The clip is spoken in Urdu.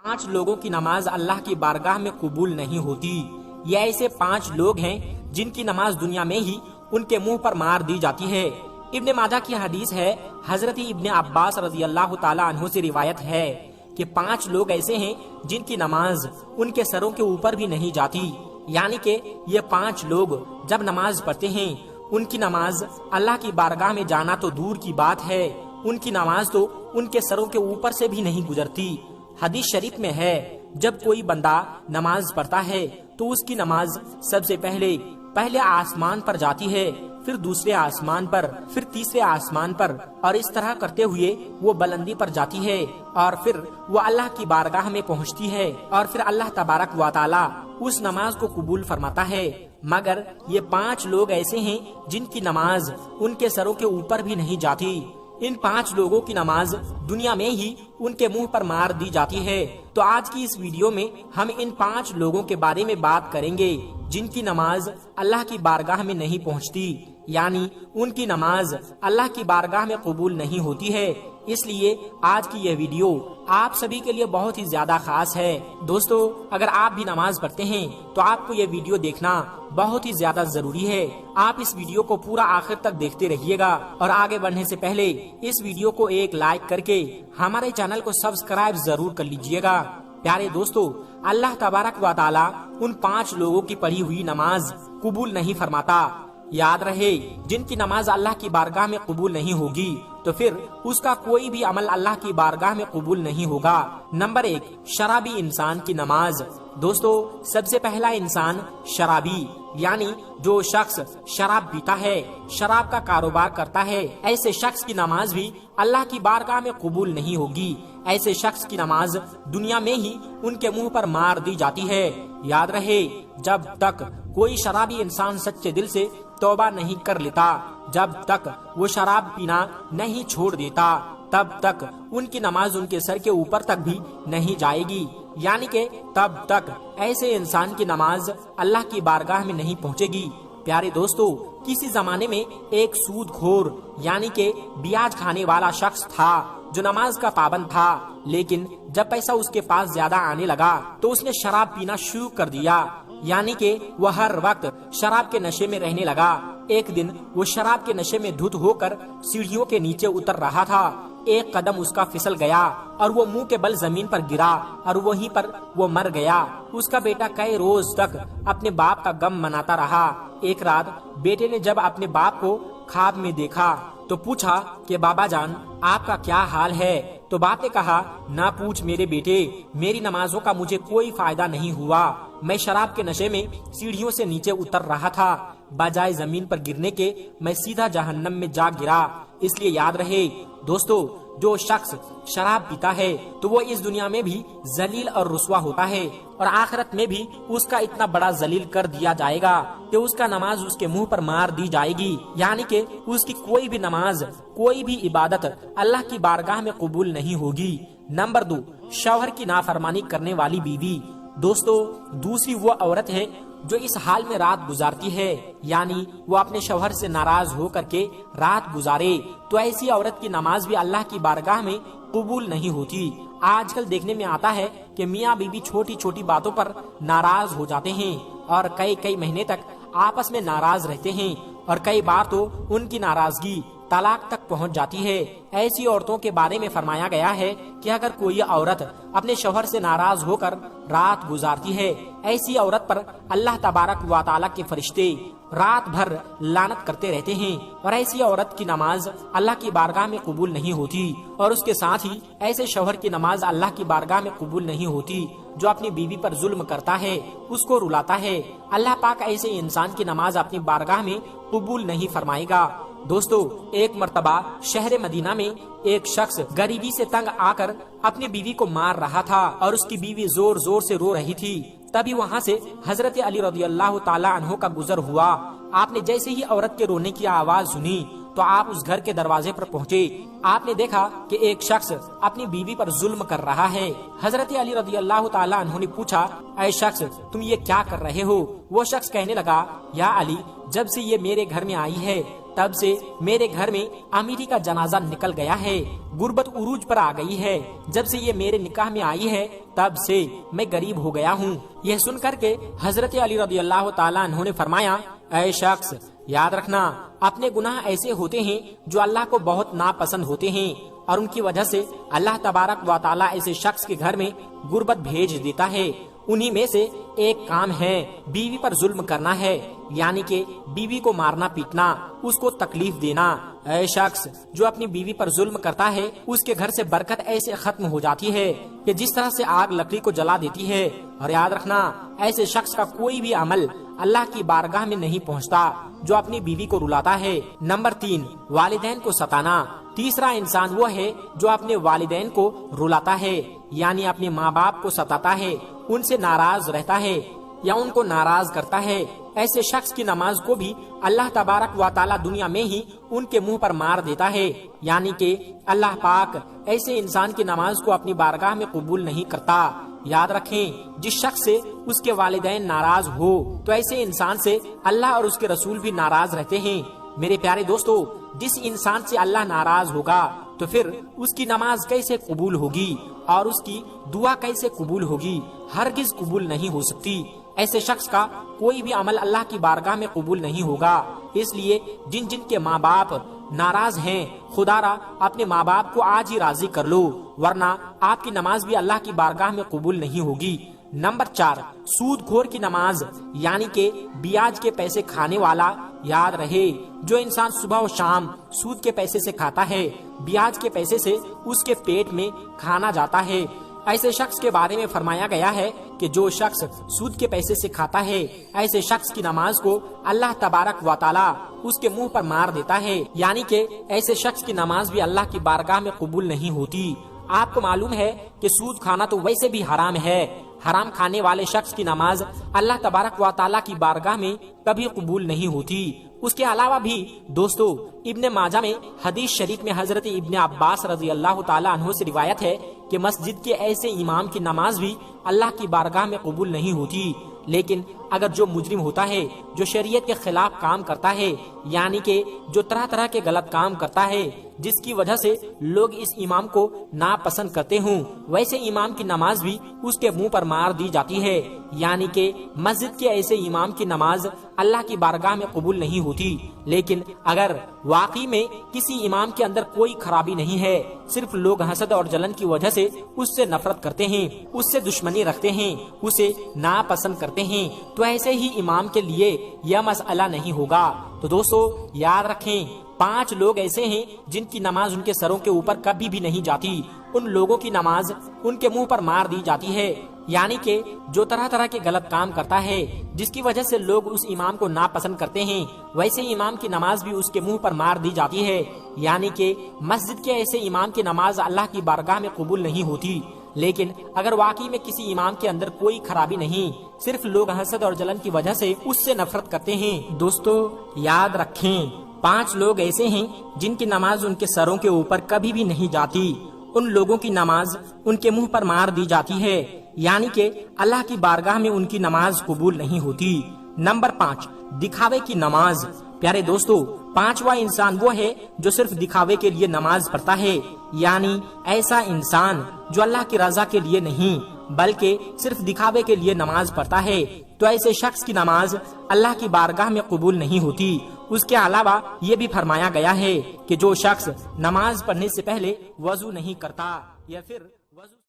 5 لوگوں کی نماز اللہ کی بارگاہ میں قبول نہیں ہوتی۔ یہ ایسے 5 لوگ ہیں جن کی نماز دنیا میں ہی ان کے منہ پر مار دی جاتی ہے۔ ابن ماجہ کی حدیث ہے، حضرت ابن عباس رضی اللہ تعالی عنہ سے روایت ہے کہ 5 لوگ ایسے ہیں جن کی نماز ان کے سروں کے اوپر بھی نہیں جاتی، یعنی کہ یہ 5 لوگ جب نماز پڑھتے ہیں ان کی نماز اللہ کی بارگاہ میں جانا تو دور کی بات ہے، ان کی نماز تو ان کے سروں کے اوپر سے بھی نہیں گزرتی۔ حدیث شریف میں ہے، جب کوئی بندہ نماز پڑھتا ہے تو اس کی نماز سب سے پہلے آسمان پر جاتی ہے، پھر دوسرے آسمان پر، پھر تیسرے آسمان پر، اور اس طرح کرتے ہوئے وہ بلندی پر جاتی ہے، اور پھر وہ اللہ کی بارگاہ میں پہنچتی ہے، اور پھر اللہ تبارک و تعالی اس نماز کو قبول فرماتا ہے۔ مگر یہ 5 لوگ ایسے ہیں جن کی نماز ان کے سروں کے اوپر بھی نہیں جاتی۔ ان 5 لوگوں کی نماز دنیا میں ہی ان کے منہ پر مار دی جاتی ہے۔ تو آج کی اس ویڈیو میں ہم ان 5 لوگوں کے بارے میں بات کریں گے جن کی نماز اللہ کی بارگاہ میں نہیں پہنچتی، یعنی ان کی نماز اللہ کی بارگاہ میں قبول نہیں ہوتی ہے۔ اس لیے آج کی یہ ویڈیو آپ سبھی کے لیے بہت ہی زیادہ خاص ہے۔ دوستو، اگر آپ بھی نماز پڑھتے ہیں تو آپ کو یہ ویڈیو دیکھنا بہت ہی زیادہ ضروری ہے۔ آپ اس ویڈیو کو پورا آخر تک دیکھتے رہیے گا، اور آگے بڑھنے سے پہلے اس ویڈیو کو ایک لائک کر کے ہمارے چینل کو سبسکرائب ضرور کر لیجیے گا۔ پیارے دوستو، اللہ تبارک و تعالی ان 5 لوگوں کی پڑھی ہوئی نماز قبول نہیں فرماتا۔ یاد رہے، جن کی نماز اللہ کی بارگاہ میں قبول نہیں ہوگی تو پھر اس کا کوئی بھی عمل اللہ کی بارگاہ میں قبول نہیں ہوگا۔ نمبر 1، شرابی انسان کی نماز۔ دوستو، سب سے پہلا انسان شرابی، یعنی جو شخص شراب پیتا ہے، شراب کا کاروبار کرتا ہے، ایسے شخص کی نماز بھی اللہ کی بارگاہ میں قبول نہیں ہوگی۔ ایسے شخص کی نماز دنیا میں ہی ان کے منہ پر مار دی جاتی ہے۔ یاد رہے، جب تک کوئی شرابی انسان سچے دل سے توبہ نہیں کر لیتا، جب تک وہ شراب پینا نہیں چھوڑ دیتا، تب تک ان کی نماز ان کے سر کے اوپر تک بھی نہیں جائے گی، یعنی کہ تب تک ایسے انسان کی نماز اللہ کی بارگاہ میں نہیں پہنچے گی۔ پیارے دوستو، کسی زمانے میں ایک سود خور یعنی کہ بیاج کھانے والا شخص تھا جو نماز کا پابند تھا، لیکن جب پیسہ اس کے پاس زیادہ آنے لگا تو اس نے شراب پینا شروع کر دیا، یعنی کہ وہ ہر وقت شراب کے نشے میں رہنے لگا۔ ایک دن وہ شراب کے نشے میں دھت ہو کر سیڑھیوں کے نیچے اتر رہا تھا، ایک قدم اس کا پھسل گیا اور وہ منہ کے بل زمین پر گرا اور وہیں پر وہ مر گیا۔ اس کا بیٹا کئی روز تک اپنے باپ کا غم مناتا رہا۔ ایک رات بیٹے نے جب اپنے باپ کو خواب میں دیکھا تو پوچھا کہ بابا جان، آپ کا کیا حال ہے؟ تو باپ نے کہا، نہ پوچھ میرے بیٹے، میری نمازوں کا مجھے کوئی فائدہ نہیں ہوا، میں شراب کے نشے میں سیڑھیوں سے نیچے اتر رہا تھا، بجائے زمین پر گرنے کے میں سیدھا جہنم میں جا گرا۔ اس لیے یاد رہے دوستو، جو شخص شراب پیتا ہے تو وہ اس دنیا میں بھی ذلیل اور رسوا ہوتا ہے، اور آخرت میں بھی اس کا اتنا بڑا ذلیل کر دیا جائے گا کہ اس کا نماز اس کے منہ پر مار دی جائے گی، یعنی کہ اس کی کوئی بھی نماز، کوئی بھی عبادت اللہ کی بارگاہ میں قبول نہیں ہوگی۔ نمبر 2، شوہر کی نافرمانی کرنے والی بیوی۔ دوستو، دوسری وہ عورت ہے جو اس حال میں رات گزارتی ہے، یعنی وہ اپنے شوہر سے ناراض ہو کر کے رات گزارے، تو ایسی عورت کی نماز بھی اللہ کی بارگاہ میں قبول نہیں ہوتی۔ آج کل دیکھنے میں آتا ہے کہ میاں بیوی چھوٹی چھوٹی باتوں پر ناراض ہو جاتے ہیں اور کئی مہینے تک آپس میں ناراض رہتے ہیں، اور کئی بار تو ان کی ناراضگی طلاق تک پہنچ جاتی ہے۔ ایسی عورتوں کے بارے میں فرمایا گیا ہے کہ اگر کوئی عورت اپنے شوہر سے ناراض ہو کر رات گزارتی ہے، ایسی عورت پر اللہ تبارک و تعالی کے فرشتے رات بھر لعنت کرتے رہتے ہیں، اور ایسی عورت کی نماز اللہ کی بارگاہ میں قبول نہیں ہوتی، اور اس کے ساتھ ہی ایسے شوہر کی نماز اللہ کی بارگاہ میں قبول نہیں ہوتی جو اپنی بیوی پر ظلم کرتا ہے، اس کو رلاتا ہے۔ اللہ پاک ایسے انسان کی نماز اپنی بارگاہ میں قبول نہیں فرمائے گا۔ دوستو، ایک مرتبہ شہر مدینہ میں ایک شخص غریبی سے تنگ آ کر اپنی بیوی کو مار رہا تھا، اور اس کی بیوی زور زور سے رو رہی تھی۔ تبھی وہاں سے حضرت علی رضی اللہ تعالی عنہ کا گزر ہوا۔ آپ نے جیسے ہی عورت کے رونے کی آواز سنی تو آپ اس گھر کے دروازے پر پہنچے۔ آپ نے دیکھا کہ ایک شخص اپنی بیوی پر ظلم کر رہا ہے۔ حضرت علی رضی اللہ تعالی عنہ نے پوچھا، اے شخص، تم یہ کیا کر رہے ہو؟ وہ شخص کہنے لگا، یا علی، جب سے یہ میرے گھر میں آئی ہے تب سے میرے گھر میں امیری کا جنازہ نکل گیا ہے، غربت عروج پر آ گئی ہے، جب سے یہ میرے نکاح میں آئی ہے تب سے میں غریب ہو گیا ہوں۔ یہ سن کر کے حضرت علی رضی اللہ تعالیٰ عنہ نے فرمایا، اے شخص یاد رکھنا، اپنے گناہ ایسے ہوتے ہیں جو اللہ کو بہت ناپسند ہوتے ہیں، اور ان کی وجہ سے اللہ تبارک و تعالیٰ ایسے شخص کے گھر میں غربت بھیج دیتا ہے۔ انہی میں سے ایک کام ہے بیوی پر ظلم کرنا ہے، یعنی کہ بیوی کو مارنا پیٹنا، اس کو تکلیف دینا۔ اے شخص جو اپنی بیوی پر ظلم کرتا ہے، اس کے گھر سے برکت ایسے ختم ہو جاتی ہے کہ جس طرح سے آگ لکڑی کو جلا دیتی ہے۔ اور یاد رکھنا، ایسے شخص کا کوئی بھی عمل اللہ کی بارگاہ میں نہیں پہنچتا جو اپنی بیوی کو رلاتا ہے۔ نمبر 3، والدین کو ستانا۔ تیسرا انسان وہ ہے جو اپنے والدین کو رلاتا ہے، یعنی اپنے ماں باپ کو ستاتا ہے، ان سے ناراض رہتا ہے یا ان کو ناراض کرتا ہے۔ ایسے شخص کی نماز کو بھی اللہ تبارک و تعالی دنیا میں ہی ان کے منہ پر مار دیتا ہے، یعنی کہ اللہ پاک ایسے انسان کی نماز کو اپنی بارگاہ میں قبول نہیں کرتا۔ یاد رکھیں، جس شخص سے اس کے والدین ناراض ہو تو ایسے انسان سے اللہ اور اس کے رسول بھی ناراض رہتے ہیں۔ میرے پیارے دوستو، جس انسان سے اللہ ناراض ہوگا تو پھر اس کی نماز کیسے قبول ہوگی اور اس کی دعا کیسے قبول ہوگی؟ ہرگز قبول نہیں ہو سکتی۔ ایسے شخص کا کوئی بھی عمل اللہ کی بارگاہ میں قبول نہیں ہوگا۔ اس لیے جن جن کے ماں باپ ناراض ہیں، خدا را اپنے ماں باپ کو آج ہی راضی کر لو، ورنہ آپ کی نماز بھی اللہ کی بارگاہ میں قبول نہیں ہوگی۔ نمبر 4، سود خور کی نماز، یعنی کہ بیاج کے پیسے کھانے والا۔ یاد رہے، جو انسان صبح و شام سود کے پیسے سے کھاتا ہے، بیاج کے پیسے سے اس کے پیٹ میں کھانا جاتا ہے۔ ایسے شخص کے بارے میں فرمایا گیا ہے کہ جو شخص سود کے پیسے سے کھاتا ہے، ایسے شخص کی نماز کو اللہ تبارک و تعالی اس کے منہ پر مار دیتا ہے، یعنی کہ ایسے شخص کی نماز بھی اللہ کی بارگاہ میں قبول نہیں ہوتی۔ آپ کو معلوم ہے کہ سود کھانا تو ویسے بھی حرام ہے۔ حرام کھانے والے شخص کی نماز اللہ تبارک و تعالیٰ کی بارگاہ میں کبھی قبول نہیں ہوتی۔ اس کے علاوہ بھی دوستو، ابن ماجہ میں حدیث شریف میں حضرت ابن عباس رضی اللہ تعالیٰ عنہ سے روایت ہے کہ مسجد کے ایسے امام کی نماز بھی اللہ کی بارگاہ میں قبول نہیں ہوتی۔ لیکن اگر جو مجرم ہوتا ہے، جو شریعت کے خلاف کام کرتا ہے، یعنی کہ جو طرح طرح کے غلط کام کرتا ہے جس کی وجہ سے لوگ اس امام کو ناپسند کرتے ہوں، ویسے امام کی نماز بھی اس کے منہ پر مار دی جاتی ہے، یعنی کہ مسجد کے ایسے امام کی نماز اللہ کی بارگاہ میں قبول نہیں ہوتی۔ لیکن اگر واقعی میں کسی امام کے اندر کوئی خرابی نہیں ہے، صرف لوگ حسد اور جلن کی وجہ سے اس سے نفرت کرتے ہیں، اس سے دشمنی رکھتے ہیں، اسے ناپسند کرتے ہیں، تو ایسے ہی امام کے لیے یہ مسئلہ نہیں ہوگا۔ تو دوستو یاد رکھیں، 5 لوگ ایسے ہیں جن کی نماز ان کے سروں کے اوپر کبھی بھی نہیں جاتی۔ ان لوگوں کی نماز ان کے منہ پر مار دی جاتی ہے، یعنی کہ جو طرح طرح کے غلط کام کرتا ہے جس کی وجہ سے لوگ اس امام کو ناپسند کرتے ہیں، ویسے امام کی نماز بھی اس کے منہ پر مار دی جاتی ہے، یعنی کہ مسجد کے ایسے امام کی نماز اللہ کی بارگاہ میں قبول نہیں ہوتی۔ لیکن اگر واقعی میں کسی امام کے اندر کوئی خرابی نہیں، صرف لوگ حسد اور جلن کی وجہ سے اس سے نفرت کرتے ہیں، دوستو یاد رکھیں، 5 لوگ ایسے ہیں جن کی نماز ان کے سروں کے اوپر کبھی بھی نہیں جاتی۔ ان لوگوں کی نماز ان کے منہ پر مار دی جاتی ہے، یعنی کہ اللہ کی بارگاہ میں ان کی نماز قبول نہیں ہوتی۔ نمبر 5، دکھاوے کی نماز۔ پیارے دوستو، 5واں انسان وہ ہے جو صرف دکھاوے کے لیے نماز پڑھتا ہے، یعنی ایسا انسان جو اللہ کی رضا کے لیے نہیں بلکہ صرف دکھاوے کے لیے نماز پڑھتا ہے، تو ایسے شخص کی نماز اللہ کی بارگاہ میں قبول نہیں ہوتی۔ اس کے علاوہ یہ بھی فرمایا گیا ہے کہ جو شخص نماز پڑھنے سے پہلے وضو نہیں کرتا یا پھر